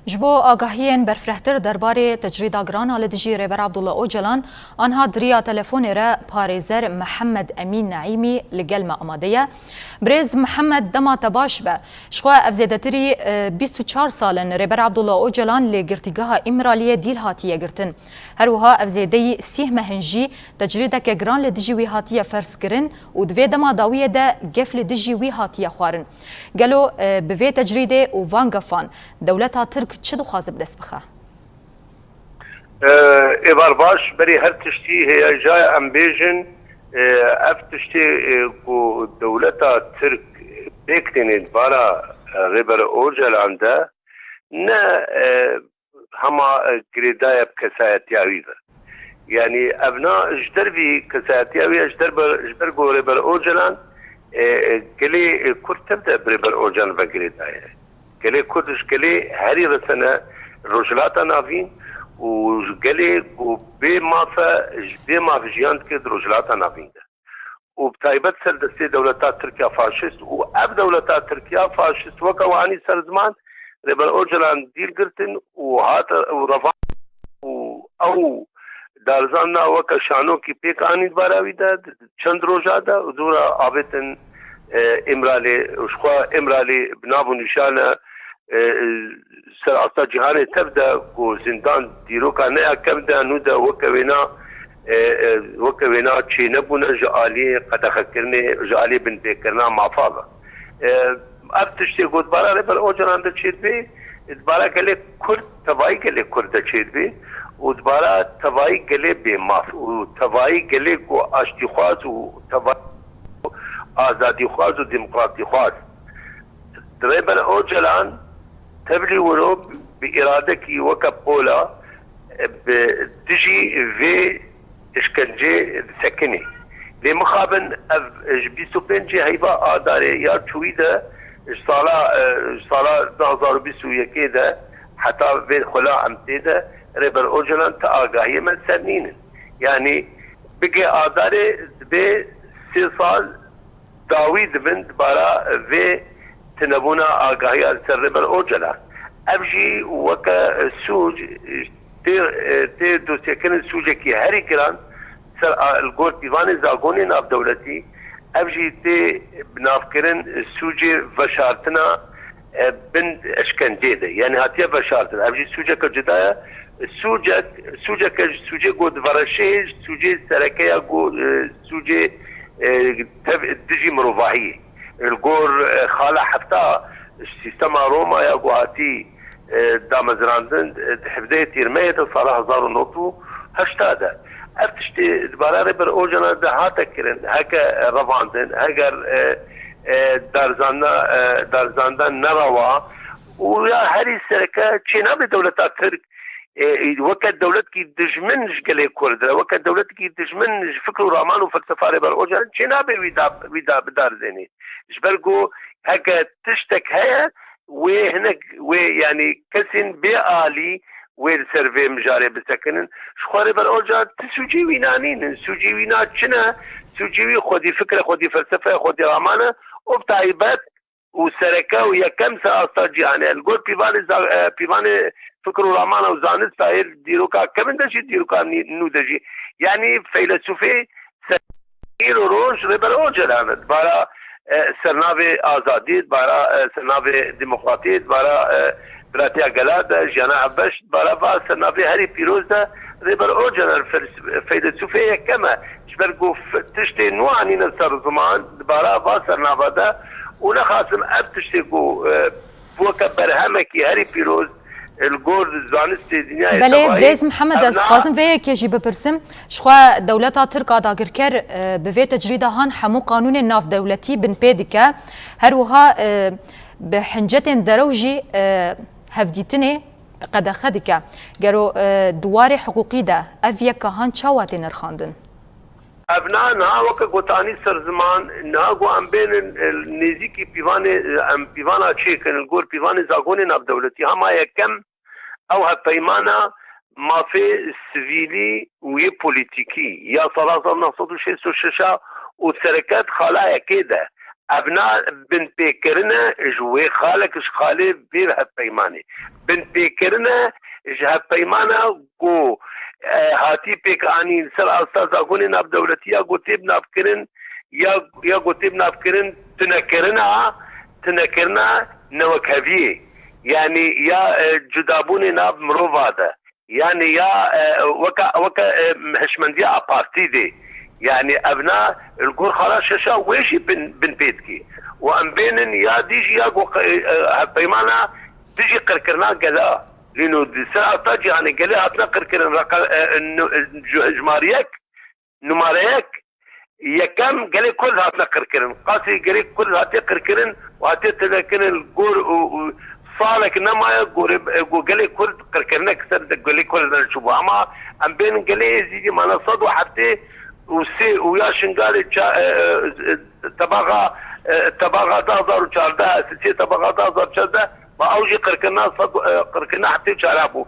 جبو آگاهیان برفرهتر درباره تجرید گران لدجی ریبر عبدالله اوجلان آنها دریا تلفون را پارێزەر محمد امین نعیمی لگل ما آماده برز محمد دما تباش به شخوا افزیدتری 24 سالن ریبر عبدالله اوجلان لگرتیگاه امرالی دیل هاتیه گرتن هروها افزیدی 30 مهنجی تجرید که گران لدجی وی هاتیه فرس کرن و دوی دما داویه ده گف لدجی وی هاتیه خوارن گلو بوی تجرید و وانگفان دولتا ترک چه دخوازه بدست بخه؟ ایوار باش بری هر تشتی هی جای ام بیجن اف تشتی کو دولتا ترک بکتینید بارا ریبر اوجلان ده نه هما گریدای بکسایتیاوی ده یعنی ابنا اجدر بی کسایتیاوی اجدر گو ریبر اوجلان گلی کرتب ده ریبر اوجلان و گریدایه گلی کردش گلی هری رسنه رجلاتا نافین و گلی و به مافه جیاند که رجلاتا نافین ده و بتایبت سر دستی دولتا ترکیه فاشست و اب دولتا ترکیه فاشست وکوانی سر زمان ریبر اوجلان دیل گرتن و هات و رفا او دارزاننا وکا شانو کی پیک آنید باراوی ده چند روزا ده و دورا آبتن امرالی وشخوا امرالی بنابو نشانه سر اصلا جهان تبدا کو زندان دیروکا نه کم ده نو ده وکوینا چی نبونه جعالی قد خکرنه جعالی بن بکرنا مافالا اب تشتی گود بارا ریبر اوجلان ده چید بی ادبارا گلی کرد تبایی گلی کرد چید بی و دبارا تبایی گلی بی ماف و تبایی گلی کو آشتی خواز و تبایی آزادی خواز و دموکراتی خواز ریبر اوجلان تبلي ولو بإرادة كي وكب أولا بتجي في إشكنجي سكني لمخابن بيسو بنجي هيبا آداري يا شويدة صالة 2021 ده حتى في خلا عمتي ريبر أوجلان تآقاهي من سنين يعني بقي آداري ب 3 سال داويد بنت بارا في تنبونا آگاهی از ریبر اوجلان ابجی وکا سوج تی دوستیکن سوجه کی هری کران سر الگور دیوان زاگونی ناف دولتی ابجی تی بناف کرن سوجه وشارتنا بند اشکنجه ده یعنی هاتیه وشارتنا ابجی سوجه که جدایا سوجه گود ورشه سوجه سرکه سوجه دجی مروفاهیه الجور خالة حتى سيستم روما يا جواتي دا مزراندن حفظية تيرمية صلاح زارو نوتو هشتادا افتشتي دبارا ريبر اوجانا دا هاتا كرن هكا رفاندن هكا دارزاندن نروا ويا هاري السركة چينا بدولتا ترك وكا دولت كي دجمنش قلي كرد وكا دولت كي دجمنش فكر رامان وفلسفة ريبر اوجانا چينا بيدا بدار زيني جبرقو هكا تشتك هيا وهناك ويعني كسن بآلي والسيرفي مجاري بسكنن شخوري بالأوجا تسوجي وينانين سوجي وينا چنا سوجي خودي فكرة خودي فلسفة خودي رامانة وبتعيبات وسركة ويا كم سأصطاد جهاني القول بيباني فكر رامانة وزانس تايل ديروكا كمن دجي ديروكا نو دجي يعني فيلسوفي سير وروش ريبر أوجا لانت بارا سرناوی آزادی بارا سرناوی دموکراتیت بارا براتیا گلاد جانا عباس بارا با سرناوی هری پیروز ده ریبر اوجن فیلسوفی کما جبرگو تشتی نوانی نصر زمان بارا با سرناوا ده اونا خاصم اب تشتی کو بوکا برهمکی هری پیروز الجور زانستی دنیای بله برز محمد از خازم وی که جی بپرسم شخوا دولتا ترکا داگر کر به تجریده هان حمو قانون ناف دولتی بن پیدکه هر وها به حنجت دروجی هفدیتنه قد خدکه گرو دوار حقوقی ده اویه که هان چاوات نرخاندن ابنا نا وک گوتانی سر زمان نا گو ام بین نیزی کی پیوانا چیکن الگور پیوان زاگون ناف دولتی هما یکم او هفیمانا مافی سویلی و پولیتیکی یا سال 1966 و سرکت خالای که ده ابنا بن بيكرنا جوي خالك خالي بير هالبيمانه بن بيكرنا جه بيمانه جو هاتي بيكاني سر استاذ اقول ناب دولتيه قلتب نابكرن يا قلتب نابكرن تنكرنا نوكهبيه يعني يا جدابوني ناب مروفاده يعني يا وكا هشمنديه ابارتيدي يعني ابناء الجور خلاص شاشا ويشي بن بيتكي وام بينن يا ديجي يا بيمانا تيجي قركرنا قلا لانه ساعه تاجي يعني قلا هاتنا قركرن جماريك نماريك يكم قال كل هاتنا قركرن قاسي قال كل هاتي قركرن وهاتي تذكر الجور صالك نما قال كل قركرنا كسر قال كل شبه اما ام بين قال يزيد ما نصد وحتى ويا شنقالي تباغا تازار وشارده سيسي تباغا تازار وشارده ما اوجي قركنا حتى وشارابو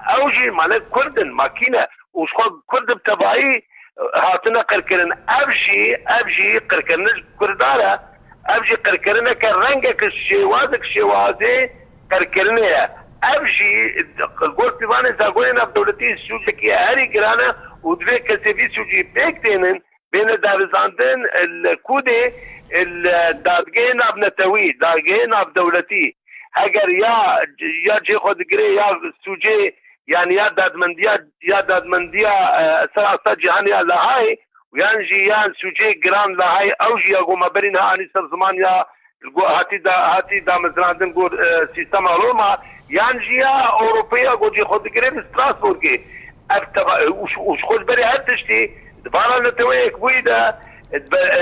اوجي مالك كردن ماكينة وشخوض كرد بتبعي هاتنا قركنا ابجي قركنا كردارة ابجي قركنا كرنجك الشوازي قركنا ابجي قلت باني زاقوينا بدولتي السوجكية هاري قرانا ودوی کسیفی سوجی بکتینن بین دارزاندن الکودی الدادگاه ناب نتوی دادگاه ناب دولتی اگر یا جی خود گره یا سوجی يعني يا دادمنديا سراسة جهانيا لهاي ويانجي يان سوجي جران لهاي اوجي اقو مبرينها اني سر زمان يا هاتي دا مزراندن قول سيستما روما يانجي يا اوروبيا قو جي خود گره ستراسبورگي وش خود بري هاتشتي دفعنا نتويك بويدا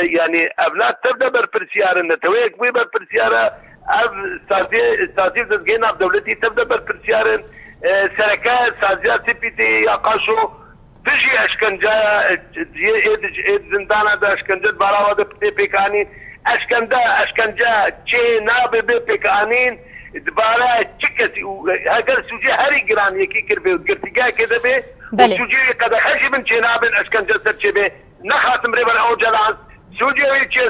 يعني ابنات تبدا بربرسيارة نتويك بوي بربرسيارة سازي دزگينا بدولتي تبدا بربرسيارة سركات سازيات سيبيتي يقاشو تجي اشكنجا زندانا دا اشكنجا براوا دا بيكاني اشكنجا تشي نابي بيكانين دبارا تشكسي هاجر سوجي هاري جران يكي كربي قرتيجا كده بي سوجي قد خشي من تشينابن اشكنجا سرچي بي نخاتم ريبن او جلان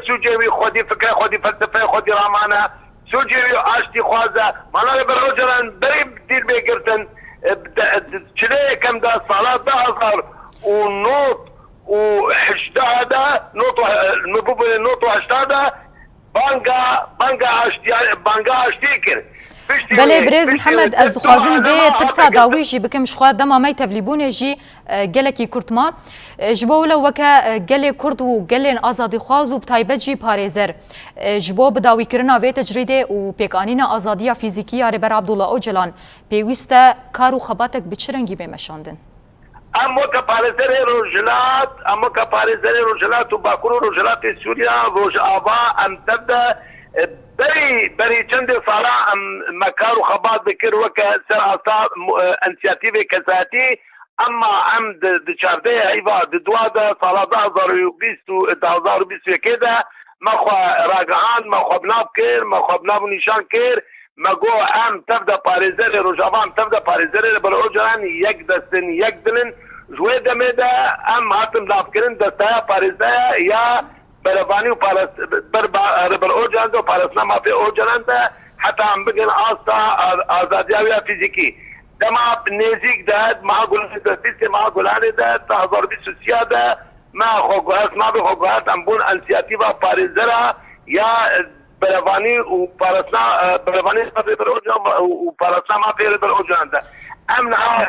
سوجي خودي فكره خودي فلسفه خودي رامانه سوجي اشتي خوازه مانا بروجران بريب دير بيكرتن تشلي كم دا صلاة دا أصغر ونوط وحشدا دا نوط وحشدا بانگا اشتيكر بله برز محمد از خوازم به پرسا داوی جی بکم شخوا دما مای تبلیبونه جی گلکی کورتما جبو لو وکا گل کورد و گلن آزادی خواز و بتایبت جی پارێزەر جبو بداوی کرنا و تجریده و پیکانینا آزادیا فیزیکی رهبر عبدالله اوجلان پیوسته کار و خباتک بچرنگی بمشاندن اما كپاريزر رجلات وباكورو رجلات سوريا روج آبا ام تبدا بري چند سالا ام مكار وخبات بكر وكا سر اصاب انسياتيفي كساتي اما ام دشارده ايوا دوادا سالا 2020 كده مخو راجعان مخو بناب كير مخو بناب نشان كير مگو ام تبدا پاريزر روجابان تبدا پاريزر بلوجان یک دلن جوه دمدا ام هاتم دافکرین دستا پاريزر یا بربانی و پارس بر اوجان دو پارسنا ما في اوجان ده حتى ام بگن آزادیا فیزیکی دما نزیک ده ما گلان دستی ما گلان ده 2023 ده ما خوگوهات ما به خوگوهات ام بون انسیاتیوا پاريزر یا بربانی و پارسنا بربانی ما في اوجان و پارسنا ما في اوجان ده امنها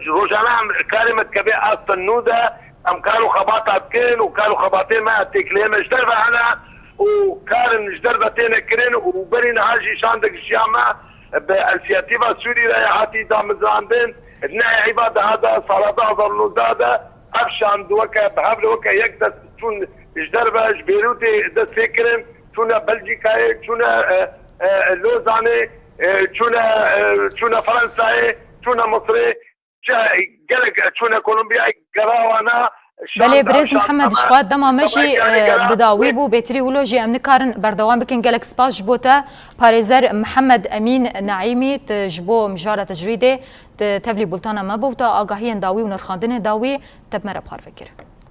روجانا كلمة كبير الصنودة ام كانوا خباطات كين وكانوا خباطين ما تكليم اجدربة انا وكان اجدربتين كرين وبرين هاجي شاندك الشيامة بالسياتيفا السوري رايحاتي دامزاندين ابناء عبادة هذا صلاة ظلوزادة افشان دوكا بحبل وكا يكدس تون اجدربة بيروتي دس فكرين تونا بلجيكاي تونا لوزاني تونا فرنساي تونا مصري تونا كولومبيا قراوانا بله برز محمد شخوات دما مجي بداوي بو بيتري ولوجي امن كارن بردوان بكن جالك سباش بوتا پارێزەر محمد امين نعيمي تجبو مجارة تجريده تفلي بولتانا ما بوتا آگاهي داوي ونرخاندن داوي تبمر بخار فكر